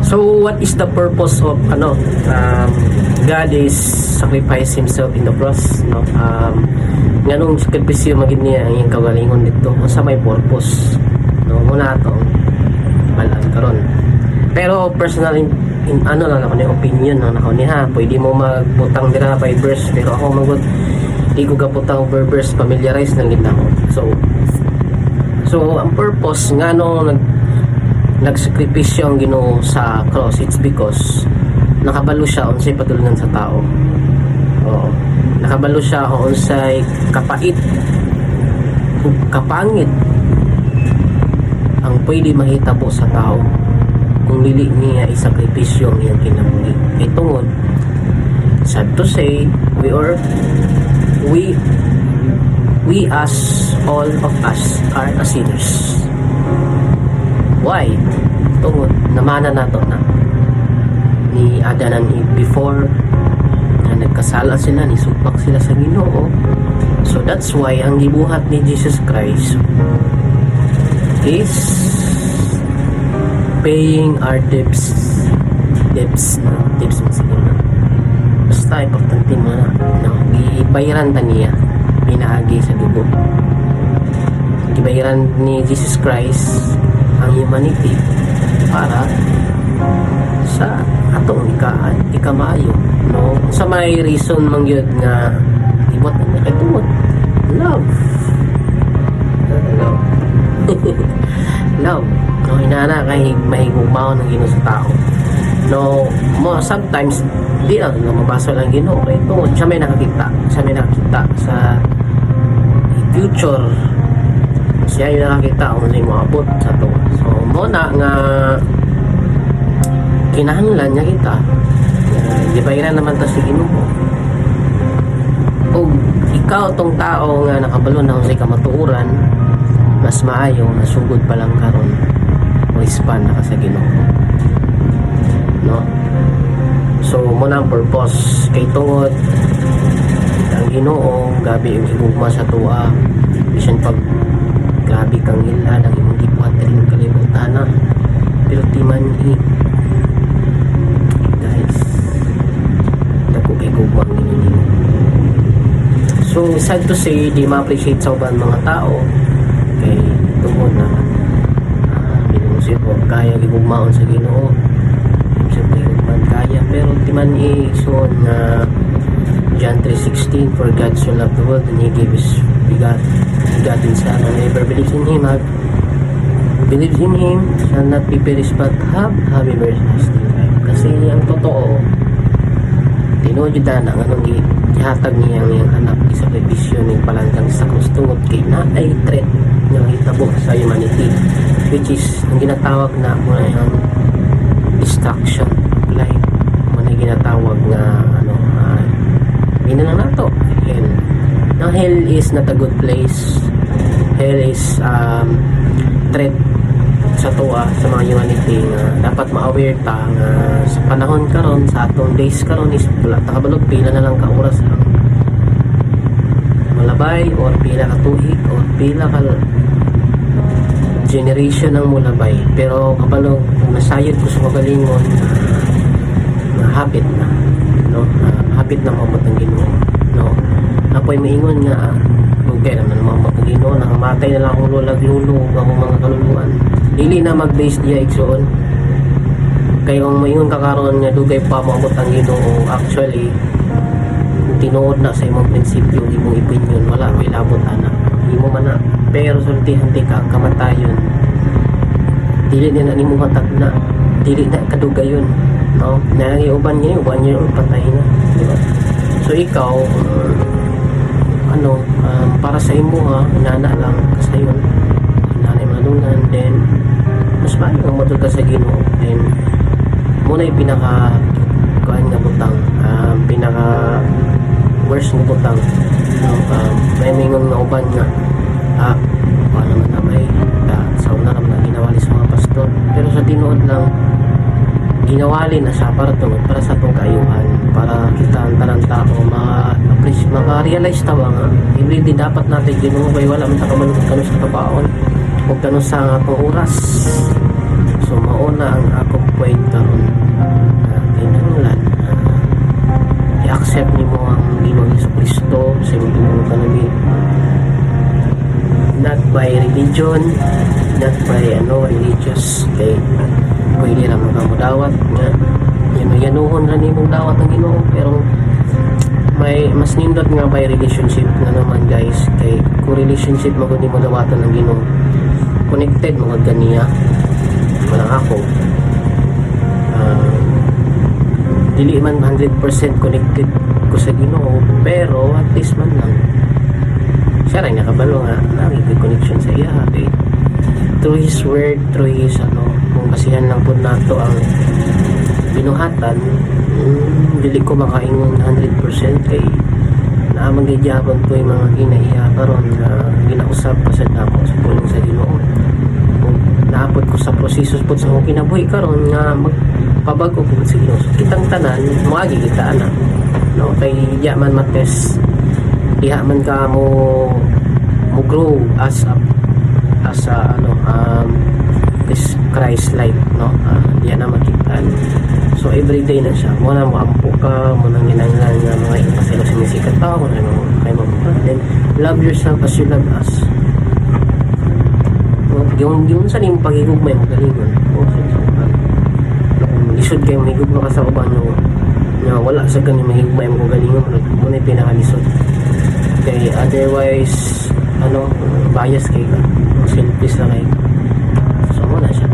So what is the purpose of God is sacrifice himself in the cross, no? Nganong sakripisyo magid niya ang iyang kagalingon dito sa may purpose, no? Muna to balaan karon. Pero personal in ano lang ako ni opinion lang ako ni ha, pwede mo magbutang dira by verse, pero ako magud di ko gaputang over verse, familiarize lang gid ako. So ang purpose ngano nagsakripisyo ang Ginoo sa cross, it's because nakabalo siya unsay patulunan sa tao. Oo. Nakabalo siya unsay kapait ug kapangit ang pwede mahitabo sa tao kung dili niya isakripisyo ang iyang kinabuhi. Kay tungod, sad to say, we as all of us are a sinners. Why? Tungod namana nato na ni Adan and Eve before na nagkasala sila, nisupak sila sa Ginoo. So that's why ang gibuhat ni Jesus Christ is paying our debts mo sila na basta importante mo na gibayaran ta niya pinaagi sa dugo. Gibayaran ni Jesus Christ ang humanity para sa atong ikamaayo, no? Sa may reason man gyud nga ibot na kay tungod love love, no? Inana kay mahigugmaon ng Ginoo sa tao, no? Sometimes di na mabasa lang Ginoo kay tungod siya may nakakita sa future, siya yung nakakita kung ano yung maabot sa to. So muna nga kinahanglan niya kita gibayaran naman ta si Ginoo. O ikaw tong tao nga nakabalo na sa kamatuoran, mas maayo nasugod pa lang karon o ispan na ka sa Ginoo, no? So muna ang purpose kay tungod ang Ginoo gabi yung higugma sa tuwa bisan pag grabe kang hilad ang imong gibuhat diri ng kalibutan na, pero di man guys dako kay gugma ang Ginoo. So sad to say di ma-appreciate sa uban mga tao kay tungod na binusit o kaya gigugmaon sa Ginoo, siyempre man kaya, pero di man isuon na John 3:16, for God so loved the world and He gave His begotten Son, and whoever believes in Him shall not be perished but have everlasting life. Kasi ang totoo tinuod yun na anong ihatag niya ang iyang anak isakripisyo ng palanggang sa krus tungod kay na ay threat ng hitabo sa humanity, which is ang ginatawag na muna yung destruction of life, muna yung ginatawag na na nato hell. Now hell is not a good place. Hell is threat sa tuwa sa mga humanity nga dapat ma-aware ta nga sa panahon karon, sa atong days karon is wala ta kabalog pila na lang ka oras lang malabay or pila ka tuig or pila ka generation ang mulabay, pero kabalog kung nasayod ko sa magalingon hapit na, no? Hapit na mamot ng Ginoo, no? Apoy maingon nga okay naman mamot ng Ginoo, nangamatay na lang akong lulag-lulog akong mga kaluluan, dili na mag-base diya igsoon kay kung maingon kakaroon nga dugay pa mamot ang Ginoo. Actually tinuod na sa imong prinsipyo, imong opinion, wala may labot ana imo man na, pero sultihan ka ang kamatayon dili na nimo hatag na, dili na kadugayon, no? Nangiuban niya 1 year old patay na, di ba? So ikaw para sa imo inana lang kasayon nanay malunan, then mas maayo ang matud ka sa Ginoo, then muna yung pinaka kuan nga butang, pinaka worst nga butang, no? May mingon nga uban nga paano man na may sa una naman na ginawali sa mga pastor, pero sa tinuod lang ginawali na siya para sa itong kaayuhan, para kita ang talang tao maka-realize tawa nga everyday dapat natin Ginoo kay wala man takamalukot kano sa kabaon o kano sa atong oras. So mauna ang akong point karon kinahanglan i-accept nimo ang Ginoong Jesucristo sa imong tinuod kanami, not by religion, not by religious, kay pwede ra makamudawat nga yanuhon ra nimong dawat ng Ginoo, pero may mas nindot nga by relationship na naman guys, kay kung relationship mo kundi mo dawatan ng Ginoo, connected mo kag kaniya wala ako dili man 100% connected ko sa Ginoo, pero at least man lang siya rin nakabalo nga naging connection sa iya, kay through His word, through His kung basihan lang po nato ang binuhatan, dili ko makaingon 100% kay naamang gayabon ko yung mga ginaiya karon na ginausap pa sa dako sa pulong sa Ginoo. Kung naapod ko sa proseso po sa akong kinabuhi karon nga magpabago ko sa Ginoo, so kitang tanan moagi kita ana no, kay diya man mates, diha man ka mo grow as a this Christ like no, diya na makitaan. So everyday na siya mo na mo ampo ka mo nang ginanglan nga mga ipaselo sa musikat tao mo na kay mo, then love yourself as you love us. Yung sa ning pagigugmay mo galingon lisod kayo mahigugma ka sa uban nga wala sa kani mahigugmay mo galingon mo na pinakalisod, kay otherwise bias kay ka, selfish na kay, so mo na siya.